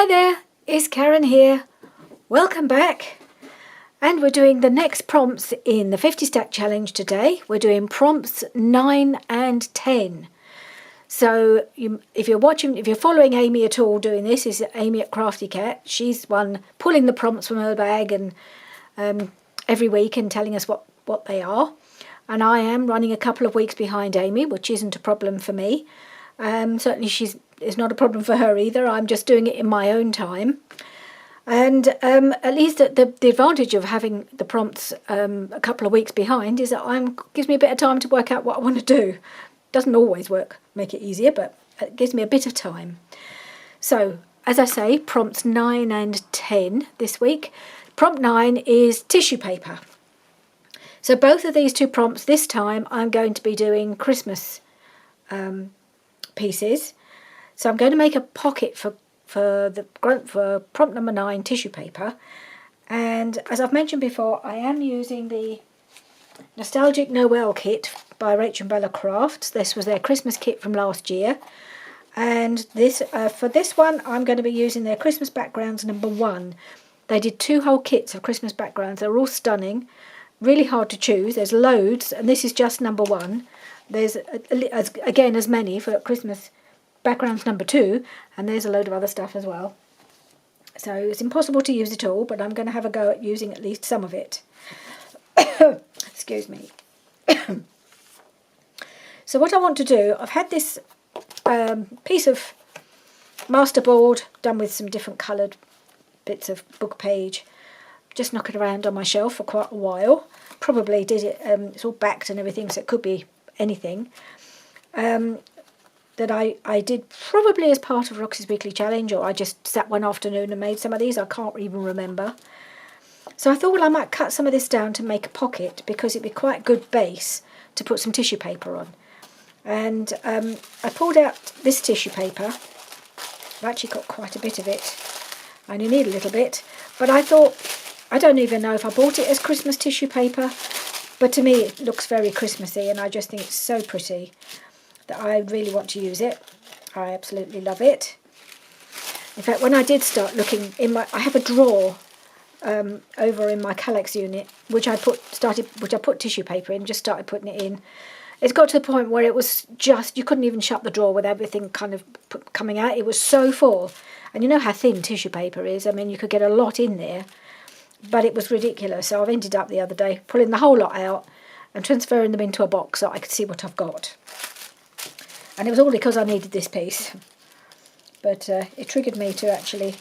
Hi there, it's Karen here. Welcome back. And we're doing the next prompts in the 50 stack challenge today. We're doing prompts 9 and 10. So if you're following Amy at all doing this, is Amy at Crafty Cat. She's one pulling the prompts from her bag and every week and telling us what they are. And I am running a couple of weeks behind Amy, which isn't a problem for me. Certainly it's not a problem for her either. I'm just doing it in my own time. And at least the advantage of having the prompts a couple of weeks behind is that gives me a bit of time to work out what I want to do. Doesn't always make it easier, but it gives me a bit of time. So, as I say, prompts 9 and 10 this week. Prompt 9 is tissue paper. So both of these two prompts this time I'm going to be doing Christmas pieces. So I'm going to make a pocket for prompt number 9 tissue paper, and as I've mentioned before, I am using the Nostalgic Noel kit by RachandBellaCrafts. This was their Christmas kit from last year, and this for this one I'm going to be using their Christmas backgrounds number 1. They did 2 whole kits of Christmas backgrounds. They're all stunning, really hard to choose. There's loads, and this is just number 1. There's again as many for Christmas backgrounds number 2, and there's a load of other stuff as well. So it's impossible to use it all, but I'm going to have a go at using at least some of it. Excuse me. So what I want to do, I've had this piece of masterboard done with some different coloured bits of book page, just knocking around on my shelf for quite a while. Probably did it, it's all backed and everything, so it could be anything. That I did probably as part of Roxy's Weekly Challenge, or I just sat one afternoon and made some of these. I can't even remember. So I thought, well, I might cut some of this down to make a pocket, because it'd be quite a good base to put some tissue paper on. And I pulled out this tissue paper. I've actually got quite a bit of it. I only need a little bit. But I thought, I don't even know if I bought it as Christmas tissue paper, but to me it looks very Christmassy, and I just think it's so pretty that I really want to use it. I absolutely love it. In fact, when I did start looking I have a drawer over in my Kallax unit, which I put tissue paper in, just started putting it in. It's got to the point where it was just, you couldn't even shut the drawer with everything kind of coming out. It was so full. And you know how thin tissue paper is. I mean, you could get a lot in there, but it was ridiculous. So I've ended up the other day pulling the whole lot out and transferring them into a box so I could see what I've got. And it was all because I needed this piece. But it triggered me to actually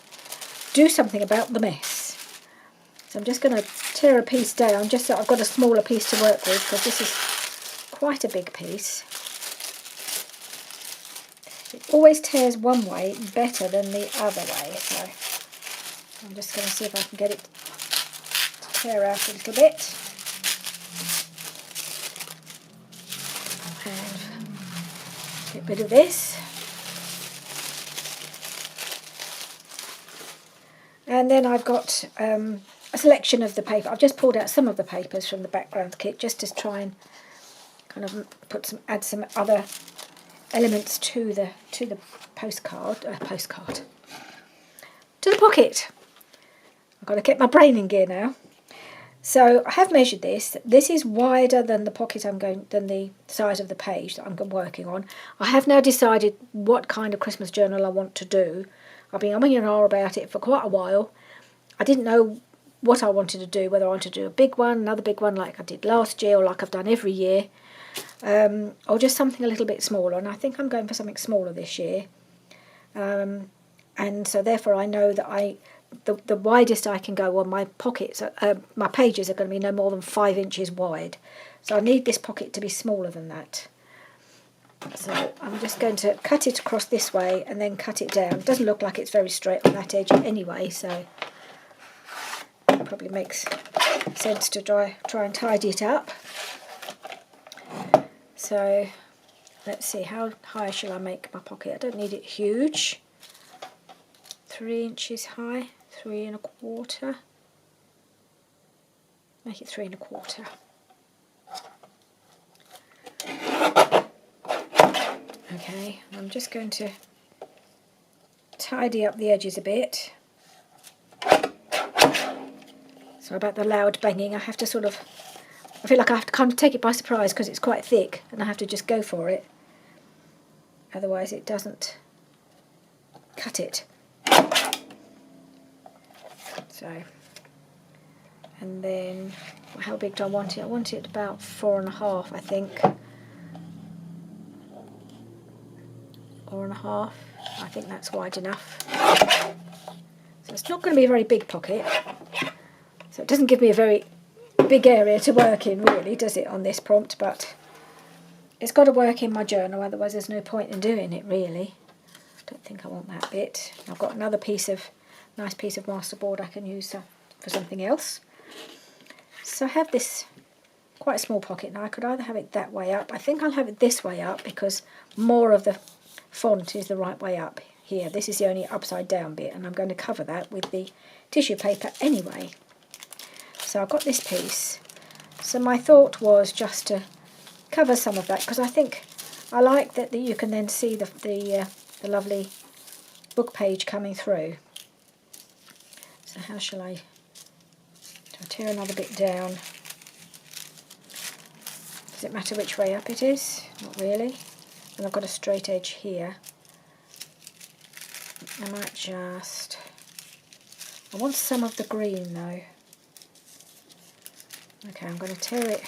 do something about the mess. So I'm just going to tear a piece down, just so I've got a smaller piece to work with, because this is quite a big piece. It always tears one way better than the other way. So I'm just going to see if I can get it to tear out a little bit. Get rid of this. And then I've got a selection of the paper. I've just pulled out some of the papers from the background kit just to try and kind of add some other elements to the postcard. To the pocket. I've got to get my brain in gear now. So I have measured this. This is wider than the pocket than the size of the page that I'm working on. I have now decided what kind of Christmas journal I want to do. I've been umming and ahhing about it for quite a while. I didn't know what I wanted to do, whether I wanted to do a big one, another big one like I did last year, or like I've done every year, or just something a little bit smaller. And I think I'm going for something smaller this year. And so therefore I know that the widest I can go on my pockets, my pages are going to be no more than 5 inches wide. So I need this pocket to be smaller than that. So I'm just going to cut it across this way and then cut it down. It doesn't look like it's very straight on that edge anyway, so it probably makes sense to try and tidy it up. So let's see, how high shall I make my pocket? I don't need it huge. 3 inches high. 3 1/4. Make it 3 1/4. Okay, I'm just going to tidy up the edges a bit. Sorry about the loud banging. I have to sort of, I feel like I have to kind of take it by surprise because it's quite thick and I have to just go for it. Otherwise it doesn't cut it. So, and then how big do I want it? I want it about 4.5, I think. 4.5. I think that's wide enough. So it's not going to be a very big pocket. So it doesn't give me a very big area to work in, really, does it, on this prompt? But it's got to work in my journal, otherwise there's no point in doing it, really. I don't think I want that bit. I've got another nice piece of masterboard I can use for something else. So I have this quite a small pocket now. I could either have it that way up. I think I'll have it this way up because more of the font is the right way up here. This is the only upside down bit, and I'm going to cover that with the tissue paper anyway. So I've got this piece. So my thought was just to cover some of that, because I think I like that you can then see the lovely book page coming through. So how shall I tear another bit down? Does it matter which way up it is? Not really. And I've got a straight edge here. I might just... I want some of the green though. Okay, I'm going to tear it.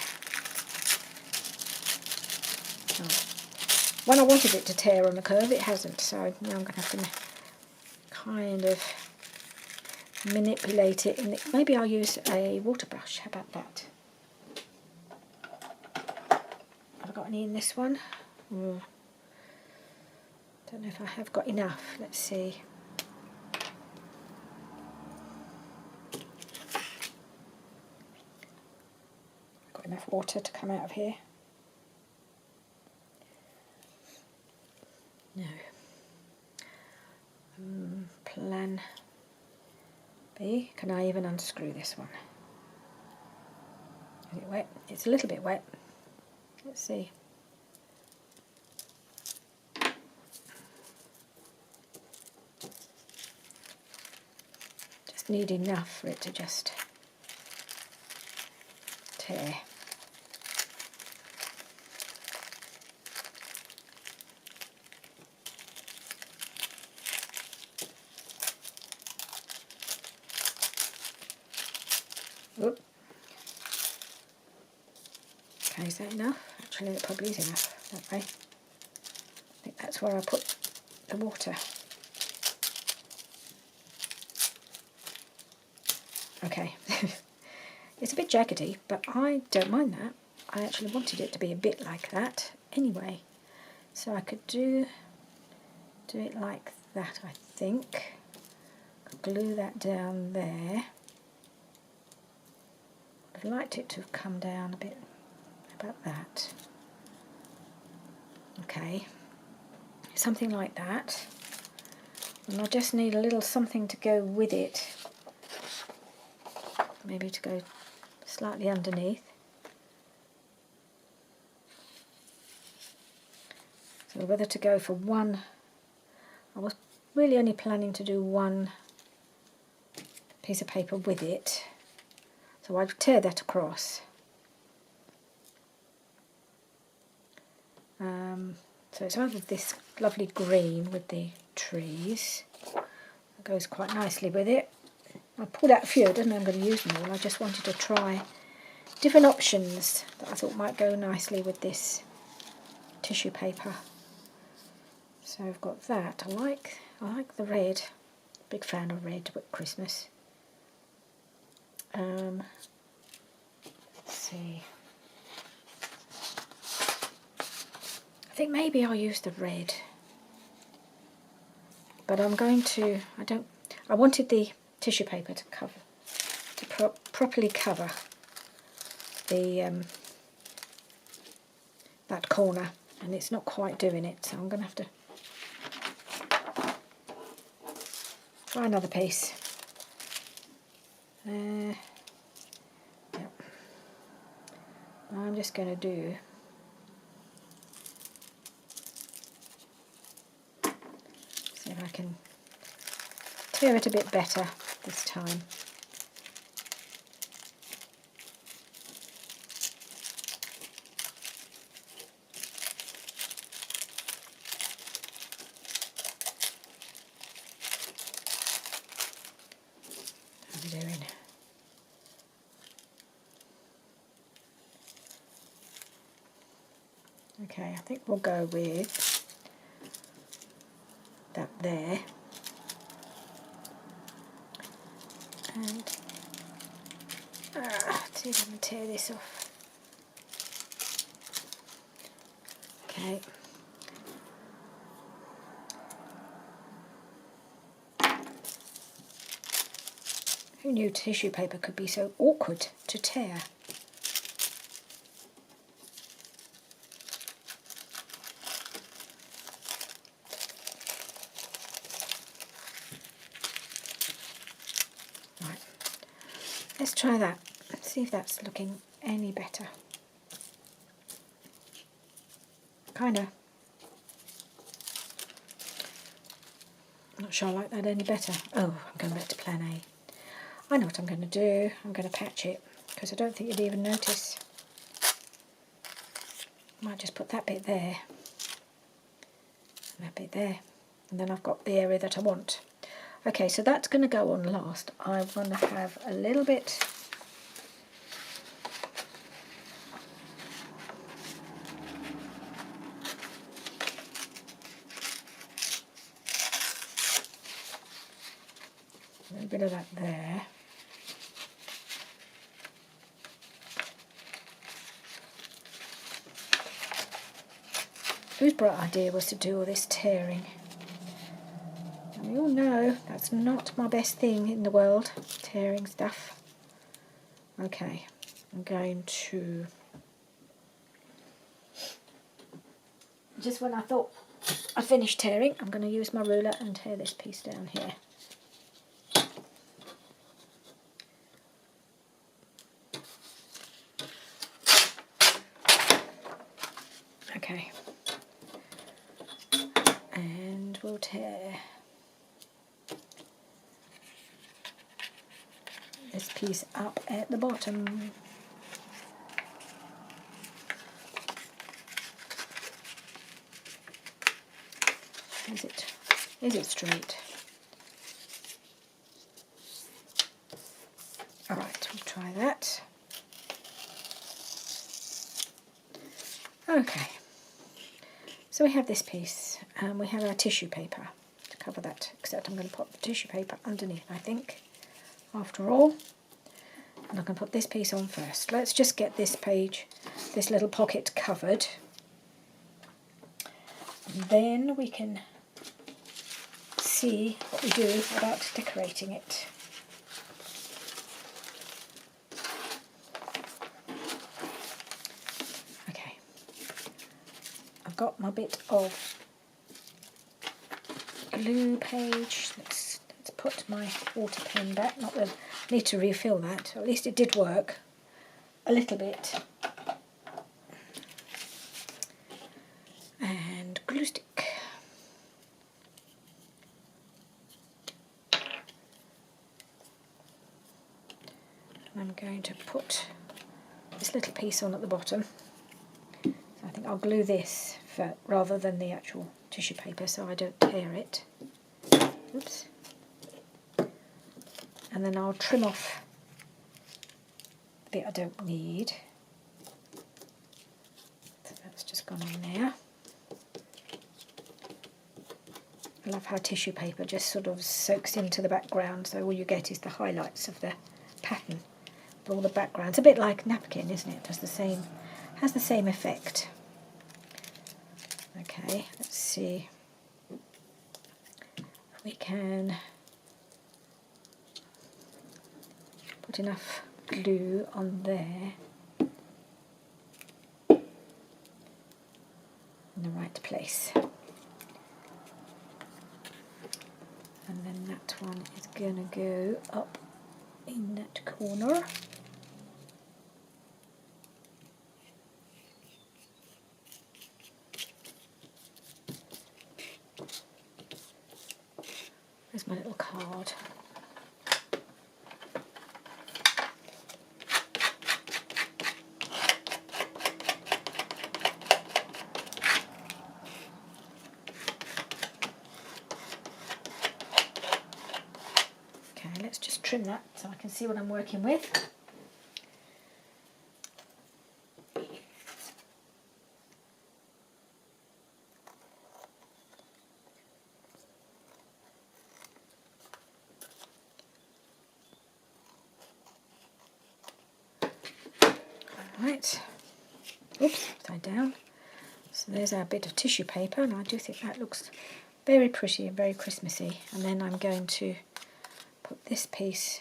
Oh. When I wanted it to tear on the curve, it hasn't, so now I'm going to have to kind of manipulate it. Maybe I'll use a water brush. How about that? Have I got any in this one? Don't know if I have got enough. Let's see. Got enough water to come out of here? No. Plan B. Can I even unscrew this one? Is it wet? It's a little bit wet. Let's see. Just need enough for it to just tear. Oop. Okay, is that enough? Actually, it probably is enough that way. I think that's where I put the water. Okay. It's a bit jaggedy, but I don't mind that. I actually wanted it to be a bit like that anyway. So I could do it like that, I think. Could glue that down there. I'd liked it to have come down a bit about that. Okay, something like that. And I just need a little something to go with it. Maybe to go slightly underneath. So whether to go for one, I was really only planning to do one piece of paper with it. So I'd tear that across. So it's either this lovely green with the trees. That goes quite nicely with it. I pulled out a few, I don't know I'm going to use them all. I just wanted to try different options that I thought might go nicely with this tissue paper. So I've got that. I like the red. Big fan of red at Christmas. Let's see. I think maybe I'll use the red. But I'm going to, I wanted the tissue paper to cover, properly cover the that corner, and it's not quite doing it, so I'm going to have to try another piece. Yeah. I'm just going to do see if I can tear it a bit better this time. How are we doing? Okay, I think we'll go with that there. And see if I can tear this off. Okay. Who knew tissue paper could be so awkward to tear? Right, let's try that. Let's see if that's looking any better. Kinda. Not sure I like that any better. Oh, I'm going back to plan A. I know what I'm going to do. I'm going to patch it because I don't think you'd even notice. Might just put that bit there and that bit there, and then I've got the area that I want. Okay, so that's going to go on last. I want to have a little bit of that there. Whose bright idea was to do all this tearing? And we all know that's not my best thing in the world, tearing stuff. Okay, I'm going to... Just when I thought I finished tearing, I'm going to use my ruler and tear this piece down here. Okay, and we'll tear this piece up at the bottom. Is it straight? All right, we'll try that. Okay. So we have this piece, and we have our tissue paper to cover that, except I'm going to put the tissue paper underneath, I think, after all. And I'm going to put this piece on first. Let's just get this page, this little pocket covered. And then we can see what we do about decorating it. Got my bit of glue page. Let's put my water pen back. Not that I need to refill that. At least it did work a little bit. And glue stick. I'm going to put this little piece on at the bottom. I think I'll glue this rather than the actual tissue paper so I don't tear it. Oops. And then I'll trim off the bit I don't need. So that's just gone on there. I love how tissue paper just sort of soaks into the background, so all you get is the highlights of the pattern. But all the background's a bit like napkin, isn't it? It does the same, has the same effect. Okay, let's see if we can put enough glue on there in the right place. And then that one is going to go up in that corner. There's my little card. Okay, let's just trim that so I can see what I'm working with. Right, oops, upside down. So there's our bit of tissue paper, and I do think that looks very pretty and very Christmassy. And then I'm going to put this piece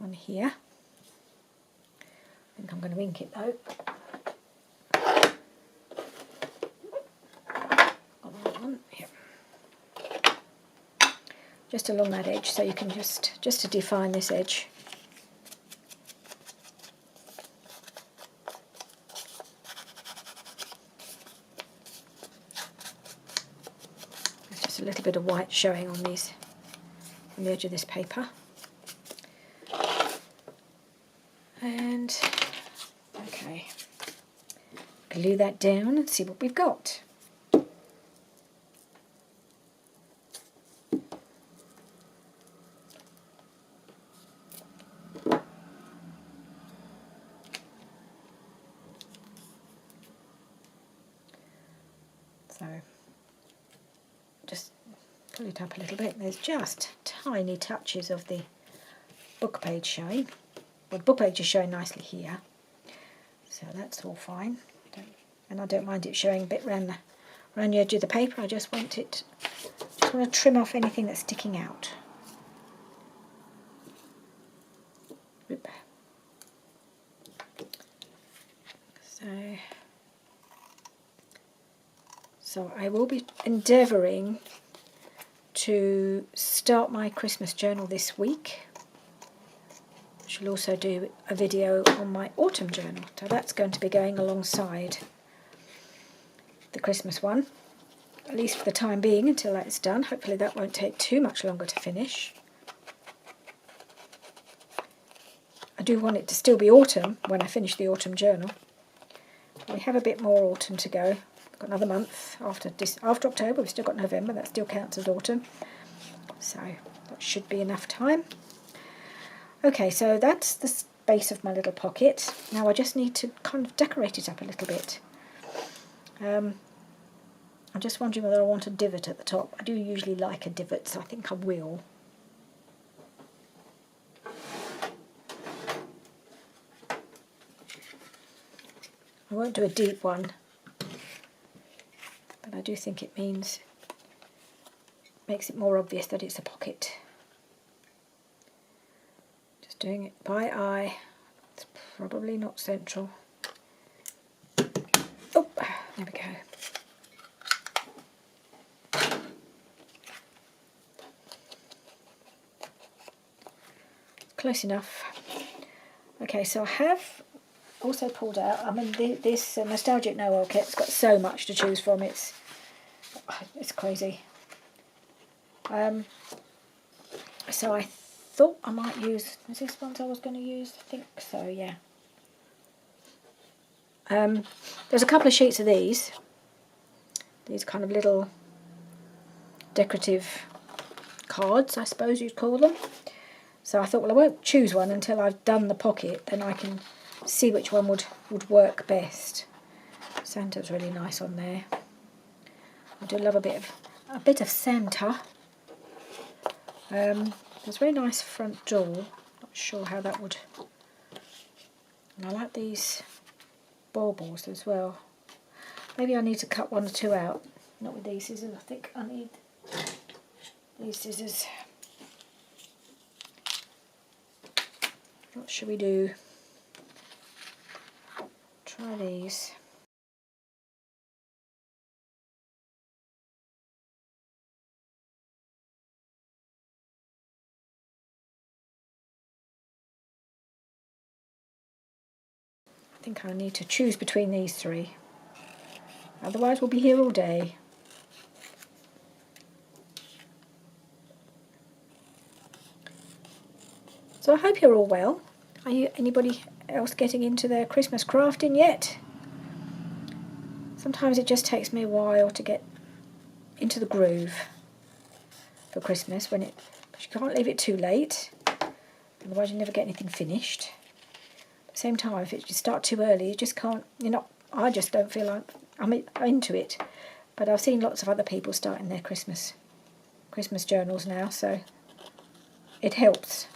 on here. I think I'm going to ink it though. On that one, here. Just along that edge, so you can just to define this edge. A little bit of white showing on these, on the edge of this paper. And okay, glue that down and see what we've got. So just pull it up a little bit. There's just tiny touches of the book page showing. Well, the book page is showing nicely here, so that's all fine. And I don't mind it showing a bit around the edge of the paper. I just want to trim off anything that's sticking out. Oop. So I will be endeavouring to start my Christmas journal this week. I shall also do a video on my autumn journal, so that's going to be going alongside the Christmas one, at least for the time being until that's done. Hopefully that won't take too much longer to finish. I do want it to still be autumn when I finish the autumn journal. We have a bit more autumn to go. We've got another month after October. We've still got November. That still counts as autumn. So that should be enough time. Okay, so that's the base of my little pocket. Now I just need to kind of decorate it up a little bit. I'm just wondering whether I want a divot at the top. I do usually like a divot, so I think I will. I won't do a deep one, but I do think it makes it more obvious that it's a pocket. Just doing it by eye. It's probably not central. Oh, there we go. Close enough. Okay, so I have also pulled out, I mean, this Nostalgic Noel kit's got so much to choose from, it's crazy. So I thought I might use, is this ones I was going to use? I think so, yeah. There's a couple of sheets of these kind of little decorative cards, I suppose you'd call them. So I thought, well, I won't choose one until I've done the pocket, then I can see which one would work best. Santa's really nice on there. I do love a bit of Santa. There's a very nice front door. Not sure how that would. And I like these baubles as well. Maybe I need to cut one or two out. Not with these scissors. I think I need these scissors. What should we do? Try these. I think I need to choose between these three. Otherwise we'll be here all day. So I hope you're all well. Are you anybody else getting into their Christmas crafting yet? Sometimes it just takes me a while to get into the groove for Christmas because you can't leave it too late, otherwise you never get anything finished. At the same time, if you start too early, you just can't. I just don't feel like I'm into it. But I've seen lots of other people starting their Christmas journals now, so it helps.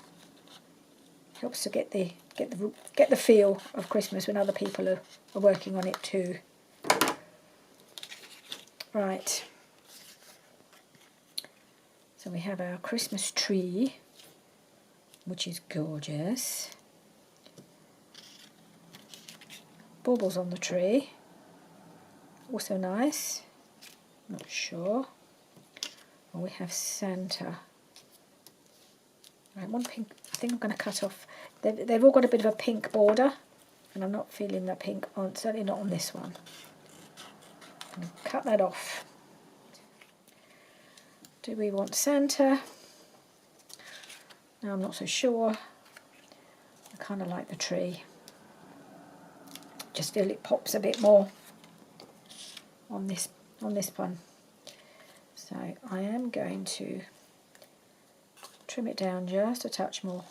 Helps to get the feel of Christmas when other people are working on it too. Right. So we have our Christmas tree, which is gorgeous. Baubles on the tree, also nice. Not sure. Well, we have Santa. Right, one pink. I think I'm going to cut off. They've all got a bit of a pink border, and I'm not feeling that pink on. Certainly not on this one. Cut that off. Do we want Santa? No, I'm not so sure. I kind of like the tree. Just feel it pops a bit more on this one. So I am going to trim it down just a touch more.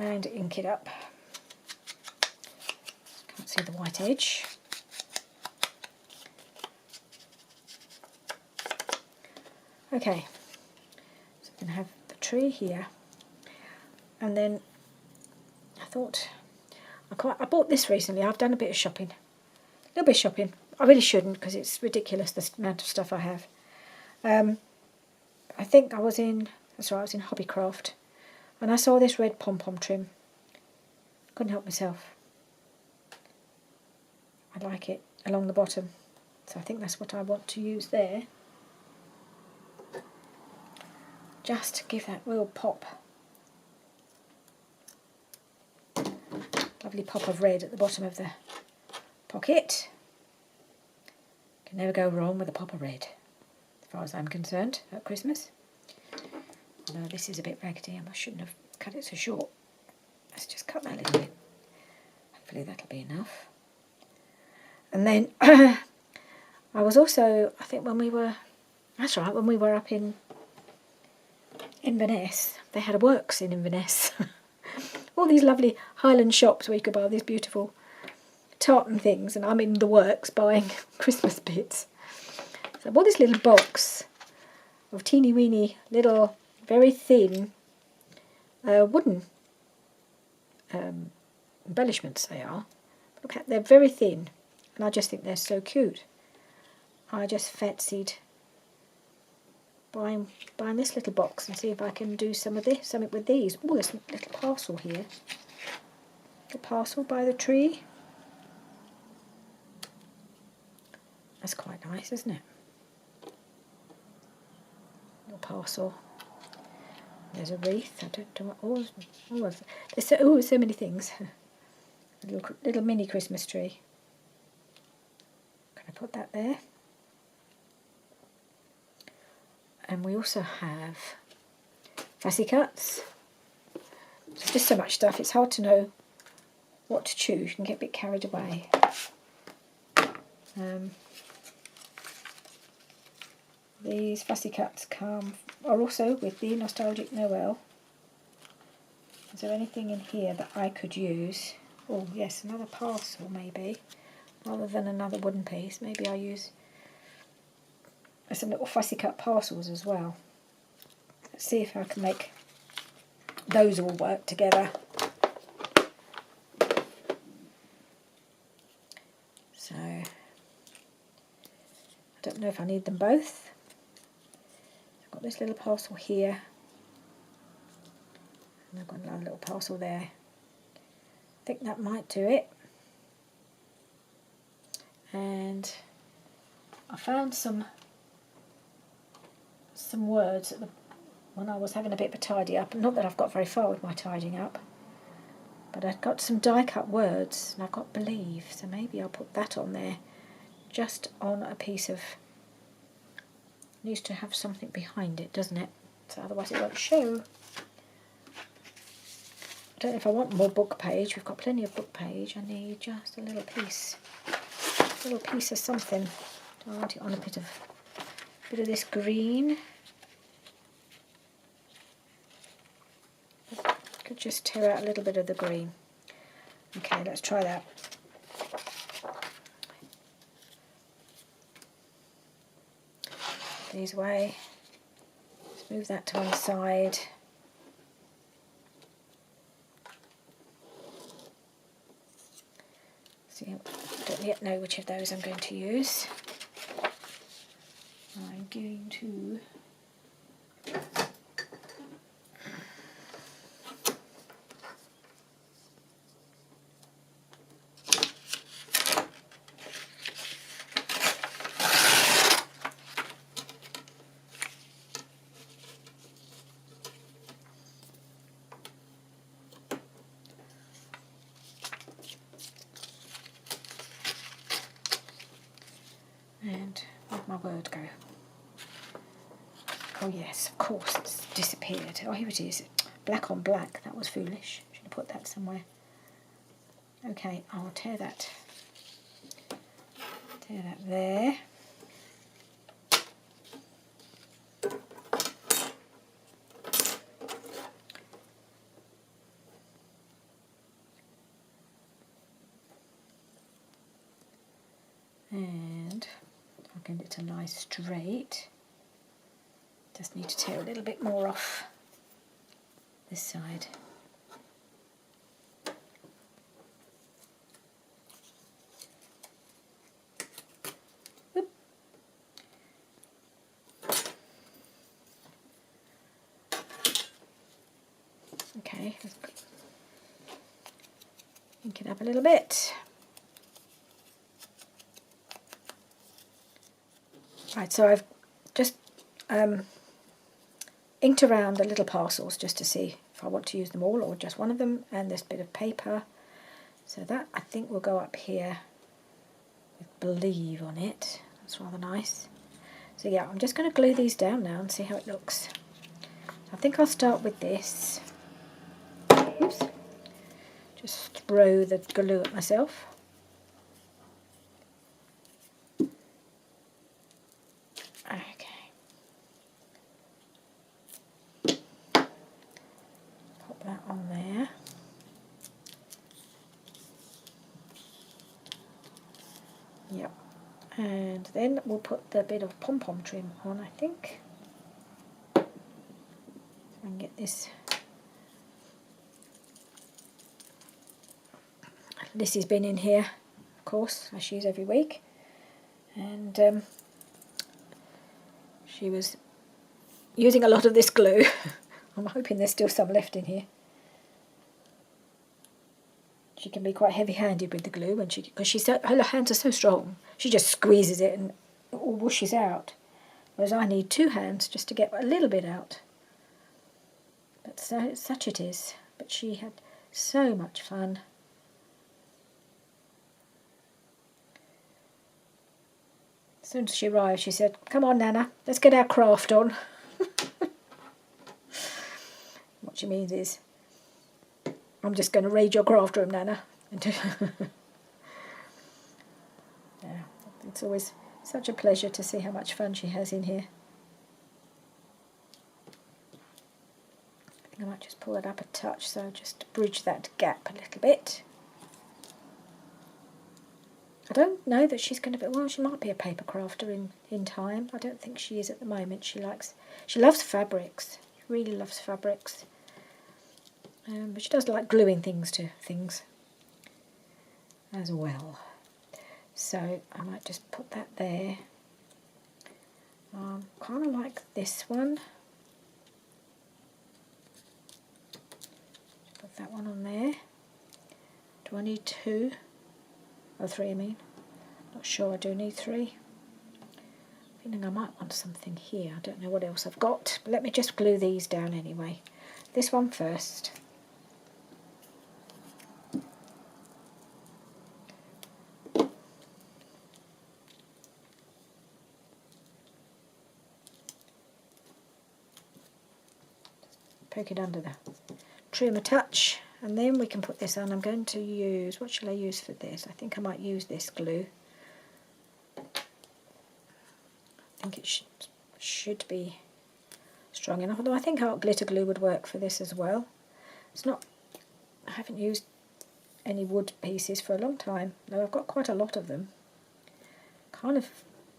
And ink it up. Can't see the white edge. Okay, so we can have the tree here, and then I thought I bought this recently. I've done a bit of shopping, a little bit of shopping. I really shouldn't because it's ridiculous the amount of stuff I have. I think I was in Hobbycraft, and I saw this red pom-pom trim. Couldn't help myself. I like it along the bottom, so I think that's what I want to use there. Just to give that real pop. Lovely pop of red at the bottom of the pocket. Can never go wrong with a pop of red, as far as I'm concerned, at Christmas. No, this is a bit raggedy. I shouldn't have cut it so short. Let's just cut that a little bit. Hopefully that'll be enough. And then I was also, I think when we were up in Inverness, they had a works in Inverness. All these lovely Highland shops where you could buy these beautiful tartan things, and I'm in the works buying Christmas bits. So I bought this little box of teeny weeny little, very thin wooden embellishments they are. Look at, they're very thin, and I just think they're so cute. I just fancied buying this little box and see if I can do something with these. Oh, there's a little parcel here. The parcel by the tree. That's quite nice, isn't it? Little parcel. There's a wreath. I don't know. There's so many things. A little mini Christmas tree. Can I put that there? And we also have fussy cuts. There's just so much stuff, it's hard to know what to choose. You can get a bit carried away. These fussy cuts are also with the Nostalgic Noel. Is there anything in here that I could use? Oh yes, another parcel maybe. Rather than another wooden piece, maybe I use some little fussy cut parcels as well. Let's see if I can make those all work together. So, I don't know if I need them both. I've got this little parcel here, and I've got another little parcel there. I think that might do it. And I found some words when I was having a bit of a tidy up. Not that I've got very far with my tidying up. But I've got some die cut words and I've got believe, so maybe I'll put that on there, just on a piece of, needs to have something behind it, doesn't it? So otherwise it won't show. I don't know if I want more book page. We've got plenty of book page. I need just a little piece of something. Do I want it on a bit of this green? Could just tear out a little bit of the green. Okay, let's try that. These way. Let's move that to one side. See, I don't yet know which of those I'm going to use. I'm going to and where'd my word go? Oh yes, of course, it's disappeared. Oh, here it is. Black on black. That was foolish. Should have put that somewhere. Okay, I'll tear that there. And I'll get it a nice straight. Just need to tear a little bit more off this side. Oop. Okay, let's ink it up a little bit. Right, so I've just inked around the little parcels just to see if I want to use them all or just one of them, and this bit of paper. So that I think will go up here with believe on it. That's rather nice. So yeah, I'm just going to glue these down now and see how it looks. I think I'll start with this. Oops. Just throw the glue at myself. On there. Yep. And then we'll put the bit of pom-pom trim on, I think. So I can get this. Lissy's been in here, of course, as she is every week. And she was using a lot of this glue. I'm hoping there's still some left in here. She can be quite heavy-handed with the glue when because her hands are so strong. She just squeezes it and it all whooshes out. Whereas I need two hands just to get a little bit out. But so such it is. But she had so much fun. As soon as she arrived, she said, "Come on, Nana, let's get our craft on." What she means is, I'm just going to raid your craft room, Nana. Yeah, it's always such a pleasure to see how much fun she has in here. I think I might just pull it up a touch, so just to bridge that gap a little bit. I don't know that she's going to be, well, she might be a paper crafter in time. I don't think she is at the moment. She loves fabrics. She really loves fabrics. But she does like gluing things to things as well. So I might just put that there. Kind of like this one. Put that one on there. Do I need two? Oh, three, I mean. Not sure I do need three. Feeling I might want something here. I don't know what else I've got. But let me just glue these down anyway. This one first. poke it under the trim a touch, and then we can put this on. I'm going to use, what shall I use for this? I think I might use this glue. I think it should be strong enough, although I think our glitter glue would work for this as well. It's not, I haven't used any wood pieces for a long time, though I've got quite a lot of them. Kind of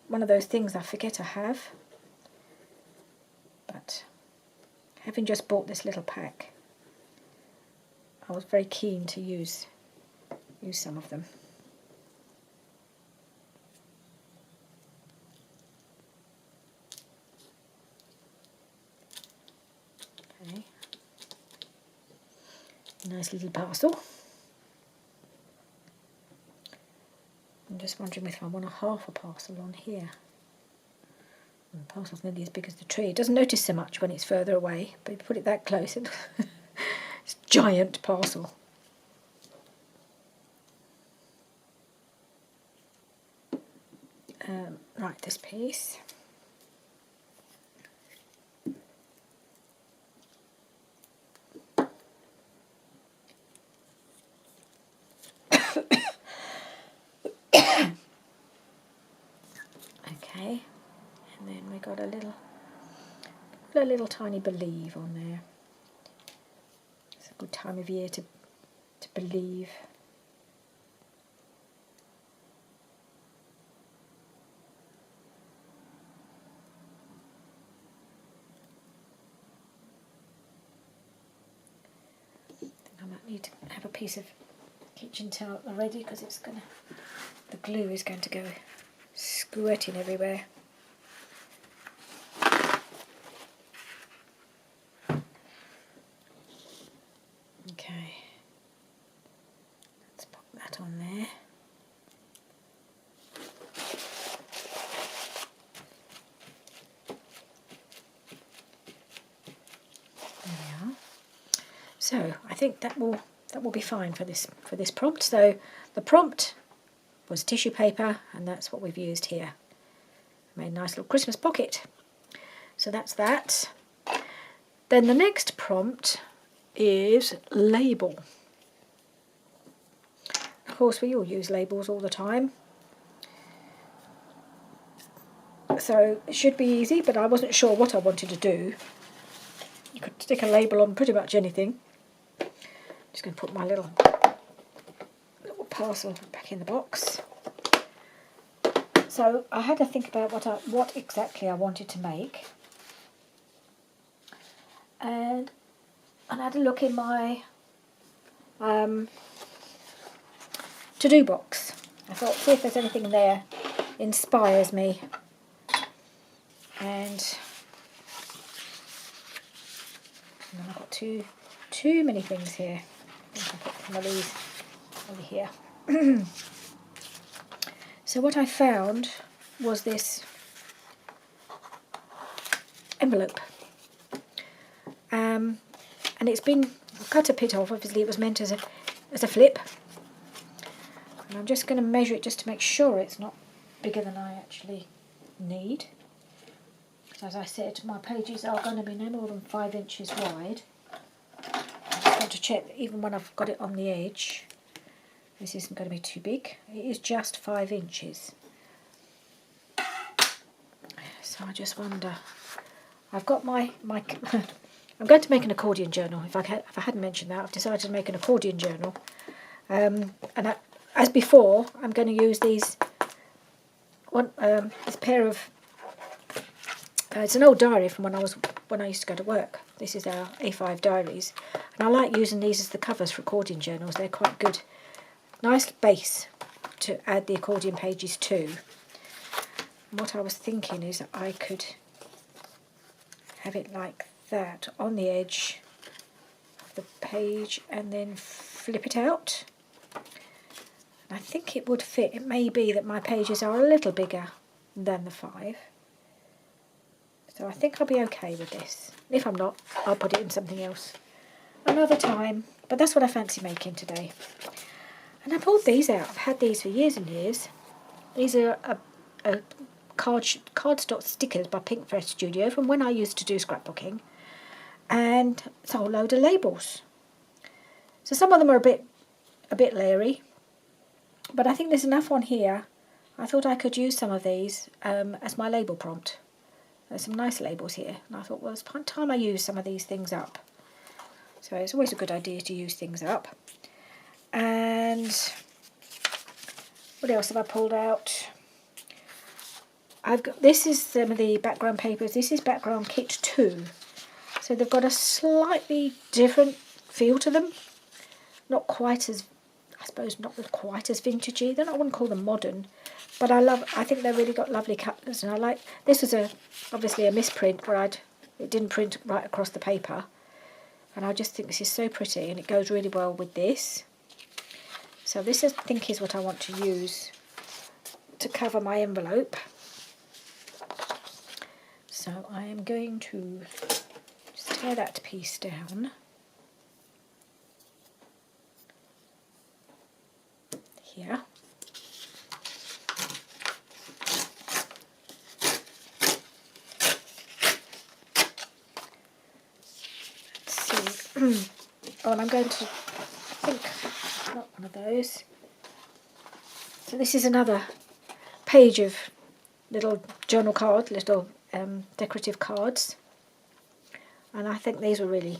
one of those things I forget I have, but having just bought this little pack, I was very keen to use some of them. Okay, nice little parcel. I'm just wondering if I want a half a parcel on here. And the parcel's nearly as big as the tree. It doesn't notice so much when it's further away, but if you put it that close, it's a giant parcel. Right, this piece. Okay, and then we got a little tiny believe on there. It's a good time of year to believe. I think I might need to have a piece of kitchen towel already because the glue is going to go squirting everywhere. Okay, let's pop that on there. There we are. So I think that will be fine for this prompt. So the prompt was tissue paper, and that's what we've used here. Made a nice little Christmas pocket. So that's that. Then the next prompt is label. Of course, we all use labels all the time. So it should be easy, but I wasn't sure what I wanted to do. You could stick a label on pretty much anything. Just going to put my little parcel back in the box. So I had to think about what exactly I wanted to make, and I had a look in my to-do box. I thought, see if there's anything there inspires me, and I've got too many things here. I think I'll put some of these over here. So what I found was this envelope, and it's been cut a bit off. Obviously, it was meant as a flip, and I'm just going to measure it just to make sure it's not bigger than I actually need. As I said, my pages are going to be no more than 5 inches wide. I just want to check that even when I've got it on the edge, this isn't going to be too big. It is just 5 inches. So I just wonder. I've got my I'm going to make an accordion journal. If I hadn't mentioned that, I've decided to make an accordion journal. As before, I'm going to use this pair of. It's an old diary from when I used to go to work. This is our A5 diaries, and I like using these as the covers for accordion journals. They're quite good. Nice base to add the accordion pages to. And what I was thinking is that I could have it like that on the edge of the page and then flip it out. And I think it would fit. It may be that my pages are a little bigger than the 5. So I think I'll be okay with this. If I'm not, I'll put it in something else another time. But that's what I fancy making today. And I pulled these out. I've had these for years and years. These are cardstock stickers by Pink Fresh Studio from when I used to do scrapbooking. and it's a whole load of labels. So some of them are a bit leery, but I think there's enough on here. I thought I could use some of these as my label prompt. There's some nice labels here, and I thought, well, it's time I use some of these things up. So it's always a good idea to use things up. And what else have I pulled out? This is some of the background papers. This is background kit 2. So they've got a slightly different feel to them. Not quite as, I suppose, not quite as vintagey. I wouldn't call them modern, but I think they've really got lovely colours. And I like, this was obviously a misprint where it didn't print right across the paper. And I just think this is so pretty, and it goes really well with this. So this, I think, is what I want to use to cover my envelope. So I am going to just tear that piece down here. Let's see. Oh, and I'm going to think, not one of those. So this is another page of little journal cards, little decorative cards, and I think these were really,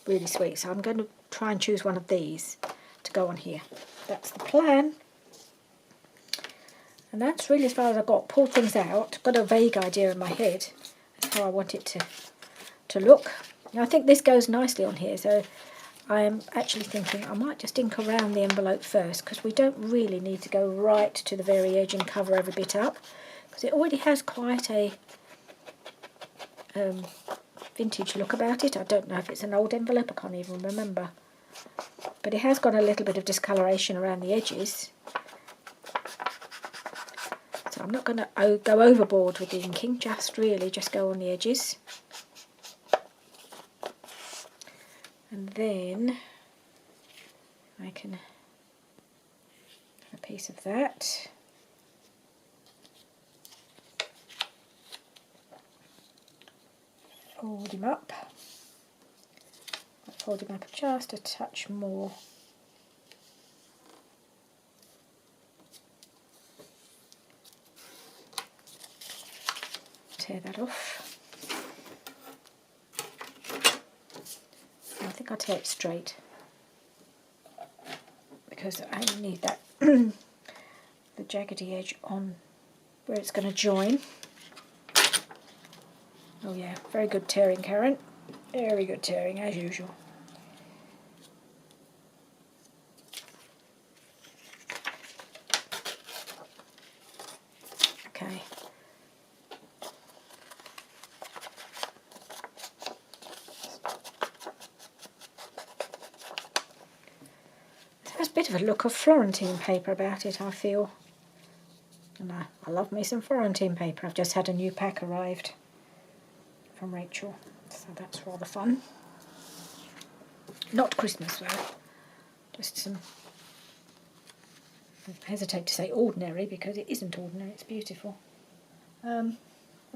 really sweet. So I'm going to try and choose one of these to go on here. That's the plan, and that's really as far as I got. Pulled things out, got a vague idea in my head as how I want it to look. And I think this goes nicely on here, so I am actually thinking I might just ink around the envelope first, because we don't really need to go right to the very edge and cover every bit up, because it already has quite a vintage look about it. I don't know if it's an old envelope, I can't even remember, but it has got a little bit of discoloration around the edges. So I'm not going to go overboard with the inking, just go on the edges. And then I can have a piece of that. Fold him up. Fold him up just a touch more. Tear that off. I think I'll tear it straight, because I need that the jaggedy edge on where it's going to join. Oh yeah, very good tearing, Karen. Very good tearing, as usual. Okay. There's a bit of a look of Florentine paper about it, I feel. And I love me some Florentine paper. I've just had a new pack arrived from Rachel, so that's rather fun. Not Christmas though, just some, I hesitate to say ordinary, because it isn't ordinary, it's beautiful. Where'd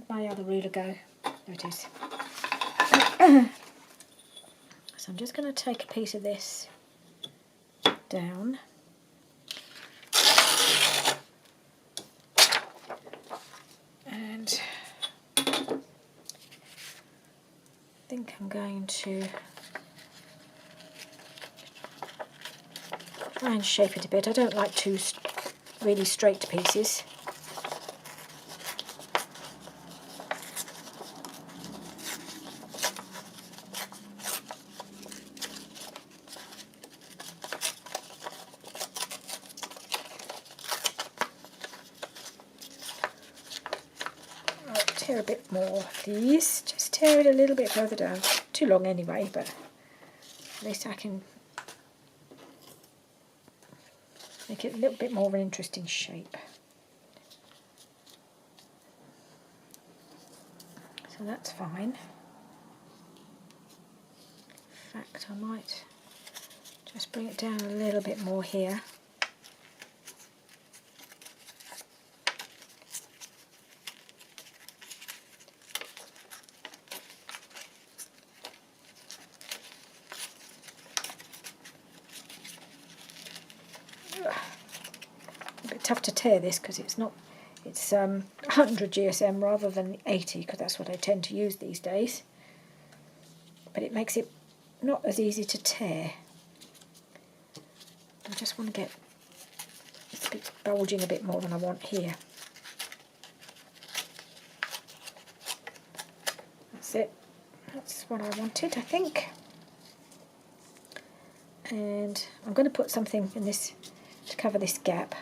my other ruler go? There it is. So I'm just going to take a piece of this down. And I think I'm going to try and shape it a bit. I don't like two really straight pieces. Tear a bit more of these, just tear it a little bit further down. Too long anyway, but at least I can make it a little bit more of an interesting shape. So that's fine. In fact, I might just bring it down a little bit more here. tough to tear this because it's 100 GSM rather than 80, because that's what I tend to use these days. But it makes it not as easy to tear. I just want to get this bit bulging a bit more than I want here. That's it. That's what I wanted, I think. And I'm going to put something in this to cover this gap.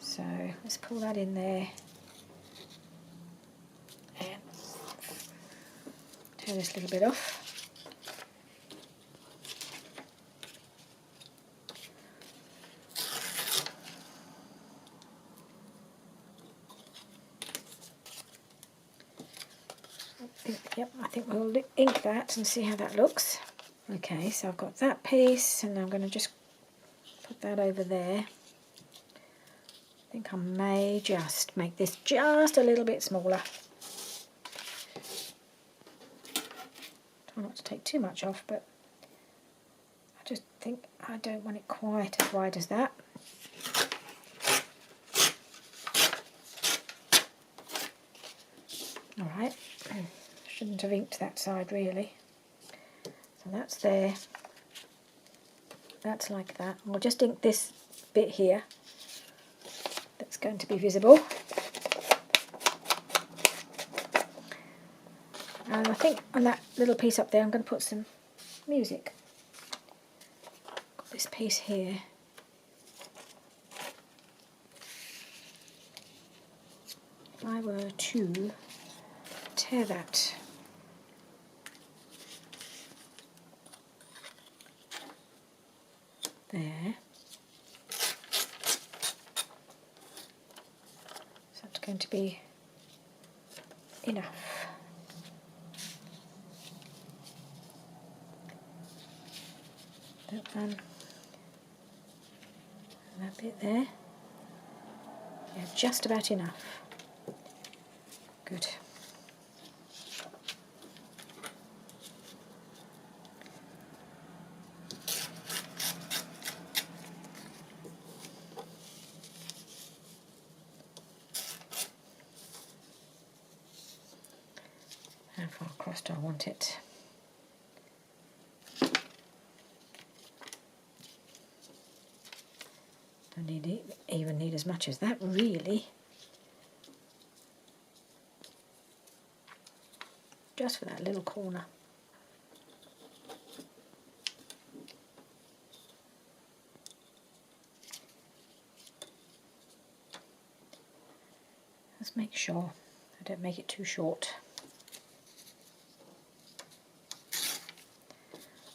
So let's pull that in there. And tear this little bit off. Yep, I think we'll ink that and see how that looks. Okay, so I've got that piece, and I'm going to just put that over there. I think I may just make this just a little bit smaller. Try not to take too much off, but I just think I don't want it quite as wide as that. Alright, shouldn't have inked that side really. So that's there. That's like that. I'll just ink this bit here that's going to be visible. And I think on that little piece up there I'm going to put some music. Got this piece here. If I were to tear that there, so it's going to be enough. That one, and that bit there, yeah, just about enough. Good. How far across do I want it? Don't even need as much as that, really. Just for that little corner. Let's make sure I don't make it too short.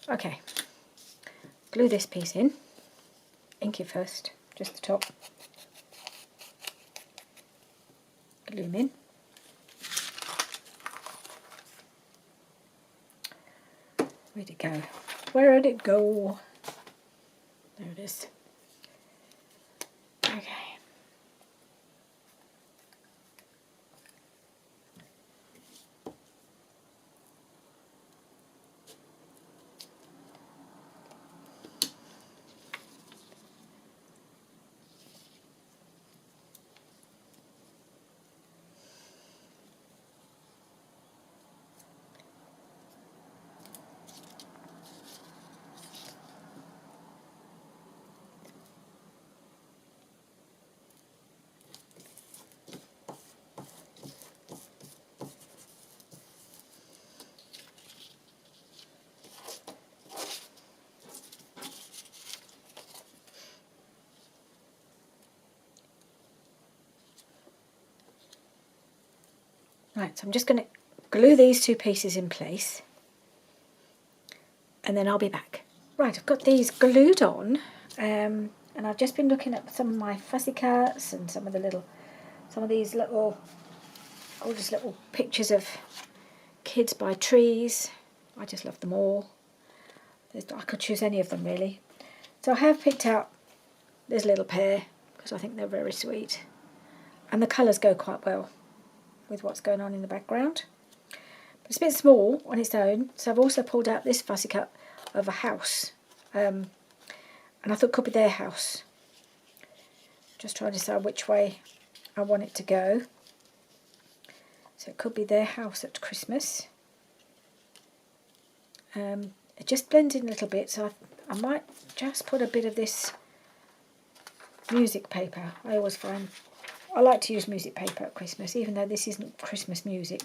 Okay, glue this piece in, ink it first, just the top, glue them in. Where'd it go? Where did it go? There it is. Okay. Right, so I'm just going to glue these two pieces in place and then I'll be back. Right, I've got these glued on and I've just been looking at some of my fussy cuts and some of these little gorgeous little pictures of kids by trees. I just love them all. I could choose any of them really. So I have picked out this little pair because I think they're very sweet and the colours go quite well with what's going on in the background. But it's a bit small on its own, so I've also pulled out this fussy cut of a house, and I thought it could be their house. Just trying to decide which way I want it to go. So it could be their house at Christmas. It just blends in a little bit, so I might just put a bit of this music paper. I always find I like to use music paper at Christmas, even though this isn't Christmas music.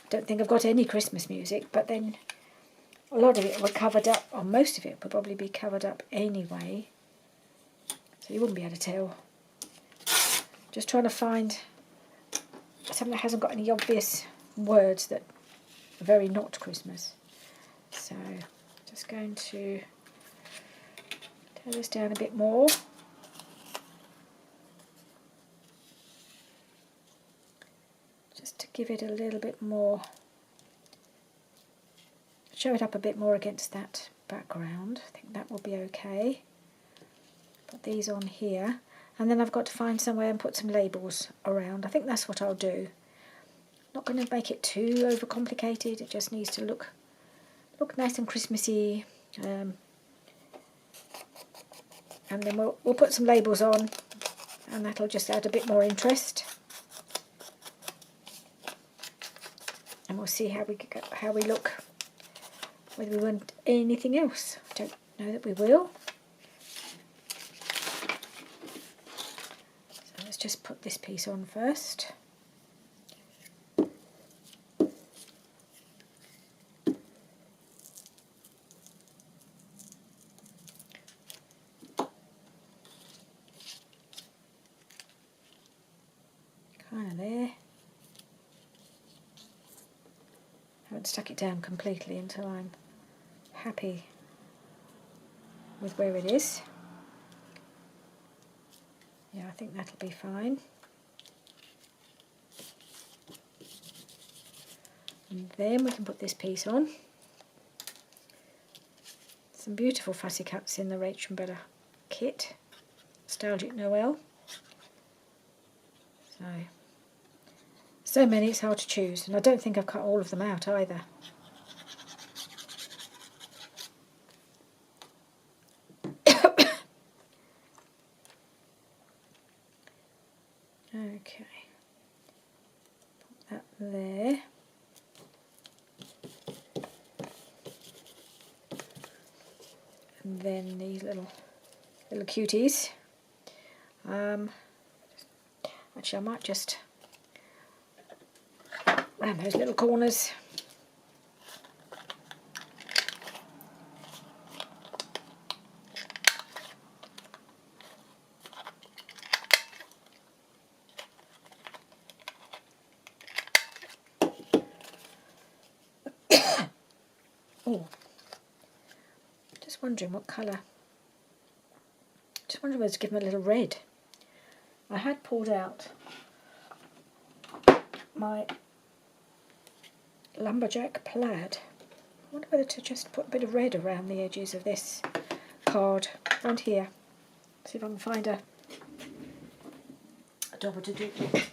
Don't think I've got any Christmas music, but then a lot of it were covered up, or most of it would probably be covered up anyway, so you wouldn't be able to tell. Just trying to find something that hasn't got any obvious words that are very not Christmas. So just going to turn this down a bit more. Just to give it a little bit more, show it up a bit more against that background. I think that will be okay. Put these on here, and then I've got to find somewhere and put some labels around. I think that's what I'll do. Not going to make it too overcomplicated. It just needs to look nice and Christmassy. And then we'll put some labels on, and that'll just add a bit more interest. And we'll see how we look. Whether we want anything else, I don't know that we will. So let's just put this piece on first. Kind of there. Haven't stuck it down completely until I'm happy with where it is. Yeah, I think that'll be fine. And then we can put this piece on. Some beautiful fussy cuts in the Rach and Bella kit. Nostalgic Noel. So many, it's hard to choose, and I don't think I've cut all of them out either. Okay, put that there. And then these little cuties. Actually, I might just around those little corners. Oh, just wondering what colour. Just wondering whether to give them a little red. I had pulled out my lumberjack plaid. I wonder whether to just put a bit of red around the edges of this card around here. See if I can find a dauber to do it.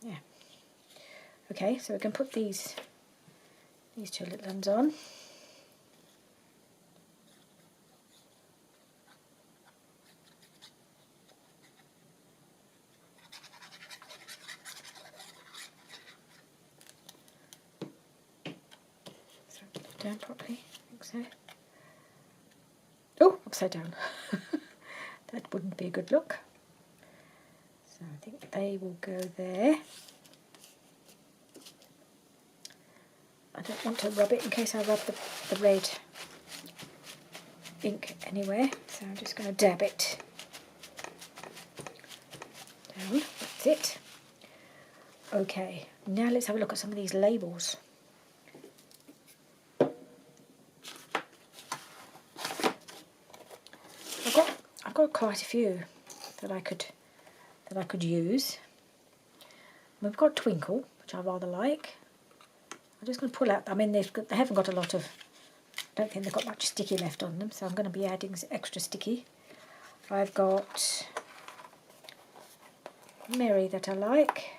Yeah. Okay, so we can put these two little ones on. Down properly, I think so. Oh, upside down. That wouldn't be a good look. So I think they will go there. I don't want to rub it in case I rub the red ink anywhere, so I'm just going to dab it down. That's it. Okay, now let's have a look at some of these labels. I've got quite a few that I could use. We've got Twinkle, which I rather like. I'm just going to pull out. I mean, they haven't got a lot of. I don't think they've got much sticky left on them, so I'm going to be adding some extra sticky. I've got Mary that I like.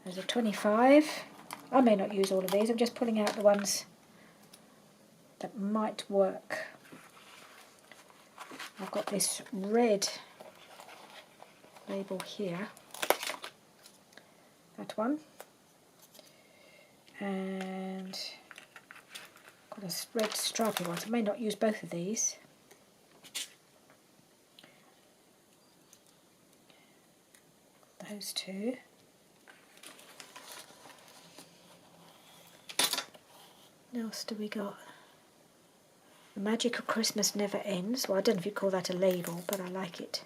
There's a 25. I may not use all of these, I'm just pulling out the ones that might work. I've got this red label here, that one, and got a red stripy one. I may not use both of these. Those two. What else do we got? The magic of Christmas never ends. Well, I don't know if you call that a label, but I like it.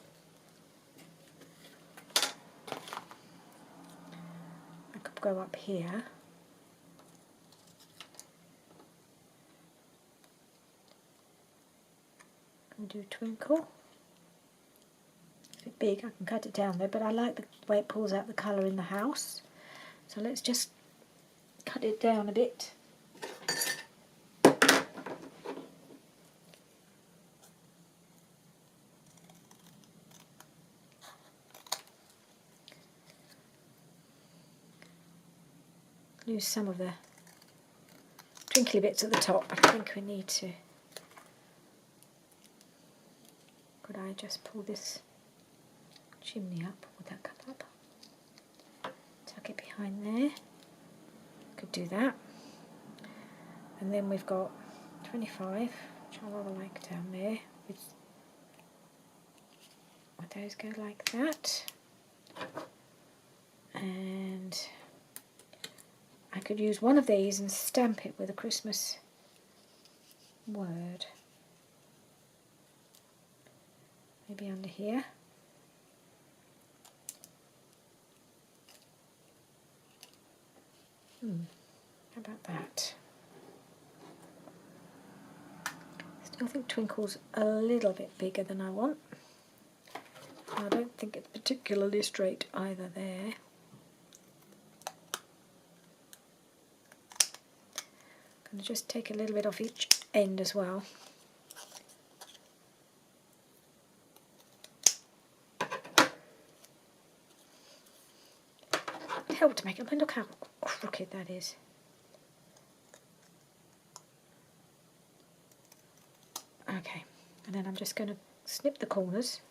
I could go up here. And do twinkle. It's a bit big, I can cut it down there, but I like the way it pulls out the colour in the house. So let's just cut it down a bit. Lose some of the twinkly bits at the top, but I think we need to. Could I just pull this chimney up? Would that come up? Tuck it behind there. Could do that. And then we've got 25, which I rather like down there. Would those go like that? And I could use one of these and stamp it with a Christmas word. Maybe under here. How about that? Still think twinkle's a little bit bigger than I want. I don't think it's particularly straight either there. I'm going to just take a little bit off each end as well. It helped to make it. I mean, look how crooked that is. Okay, and then I'm just going to snip the corners.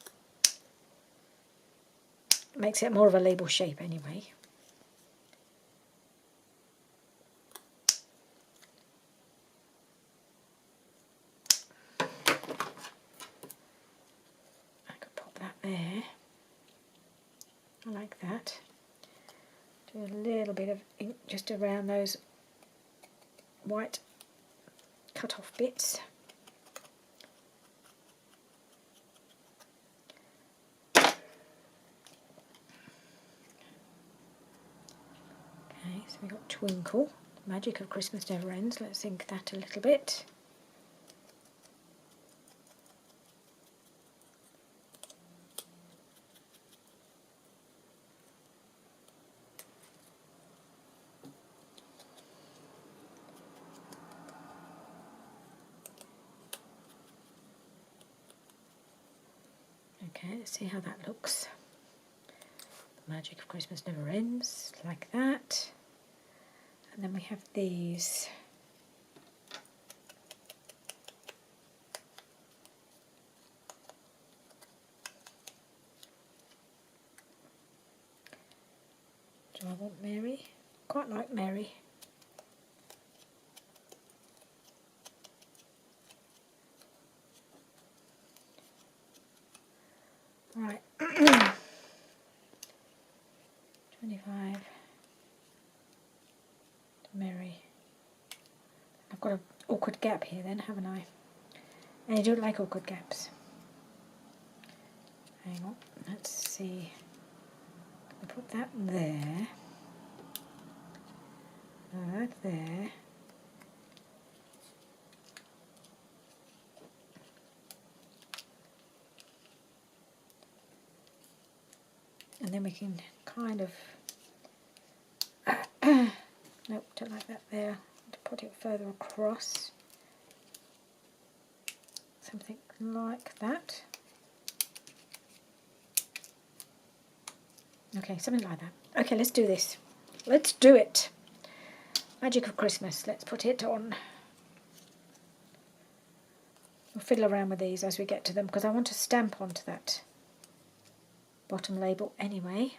Makes it more of a label shape anyway. I could pop that there. I like that. Do a little bit of ink just around those white cut off bits. Okay, so we've got twinkle, the magic of Christmas never ends. Let's ink that a little bit. Okay, let's see how that looks. The magic of Christmas never ends, like that. And then we have these. Do I want Mary? Quite like Mary. Right. 25 to Mary. I've got an awkward gap here then, haven't I? And I don't like awkward gaps. Hang on, let's see. I'll put that there. That there. And then we can kind of nope, don't like that there. To put it further across. Something like that. Okay, something like that. Okay, let's do this. let's do it. Magic of Christmas. Let's put it on. We'll fiddle around with these as we get to them because I want to stamp onto that bottom label anyway.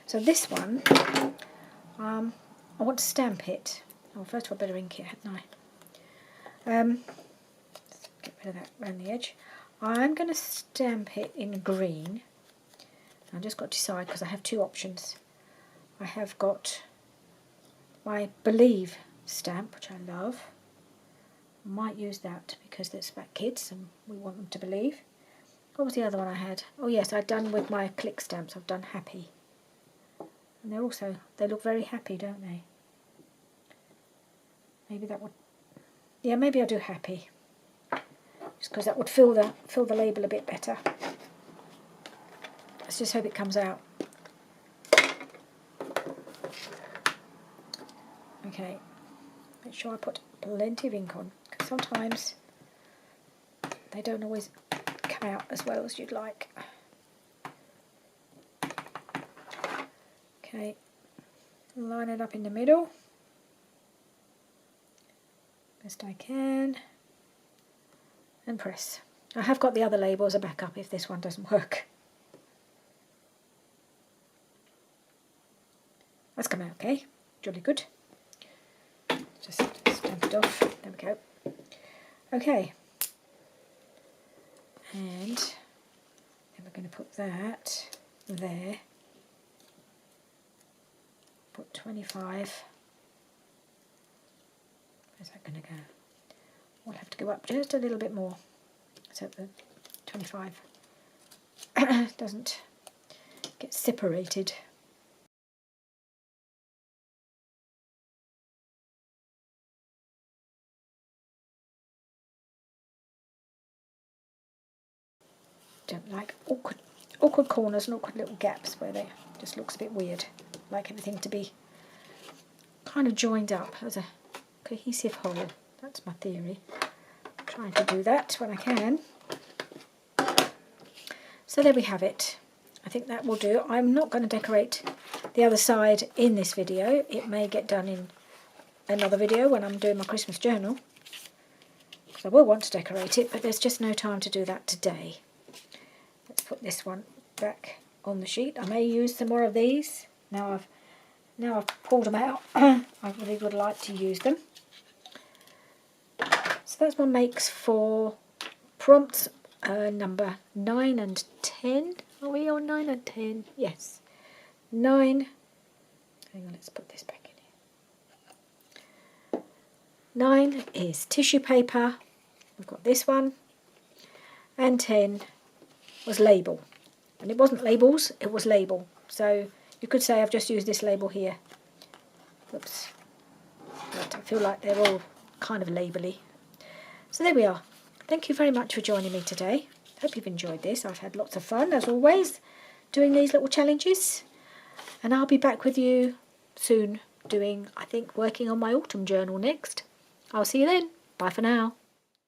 So this one, I want to stamp it. Oh, first of all, I better ink it, hadn't I? Let's get rid of that around the edge. I'm going to stamp it in green. I've just got to decide because I have two options. I have got my Believe stamp, which I love. I might use that because it's about kids and we want them to believe. What was the other one I had? Oh yes, I'd done with my click stamps. I've done Happy. And they're also, they look very happy, don't they? Maybe that would, yeah, maybe I'll do Happy. Just because that would fill the label a bit better. Let's just hope it comes out. Okay, make sure I put plenty of ink on, because sometimes they don't always come out as well as you'd like. Okay, line it up in the middle, best I can, and press. I have got the other label as a backup if this one doesn't work. That's come out okay, jolly good. Just stamp it off, there we go. Okay, and then we're going to put that there. Put 25. Where's that going to go? We'll have to go up just a little bit more so the 25 doesn't get separated. Don't like awkward corners and awkward little gaps where they just looks a bit weird. Like everything to be kind of joined up as a cohesive whole. That's my theory. I'm trying to do that when I can. So there we have it. I think that will do. I'm not going to decorate the other side in this video. It may get done in another video when I'm doing my Christmas journal. Because I will want to decorate it, but there's just no time to do that today. Let's put this one back on the sheet. I may use some more of these. Now I've pulled them out. I really would like to use them. So that's what makes for prompts number 9 and 10. Are we on 9 and 10? Yes. 9. Hang on, let's put this back in here. 9 is tissue paper. We've got this one. And 10 was label. And it wasn't labels, it was label. So you could say I've just used this label here. Whoops. But I feel like they're all kind of labelly. So there we are. Thank you very much for joining me today. Hope you've enjoyed this. I've had lots of fun, as always, doing these little challenges. And I'll be back with you soon doing, I think, working on my autumn journal next. I'll see you then. Bye for now.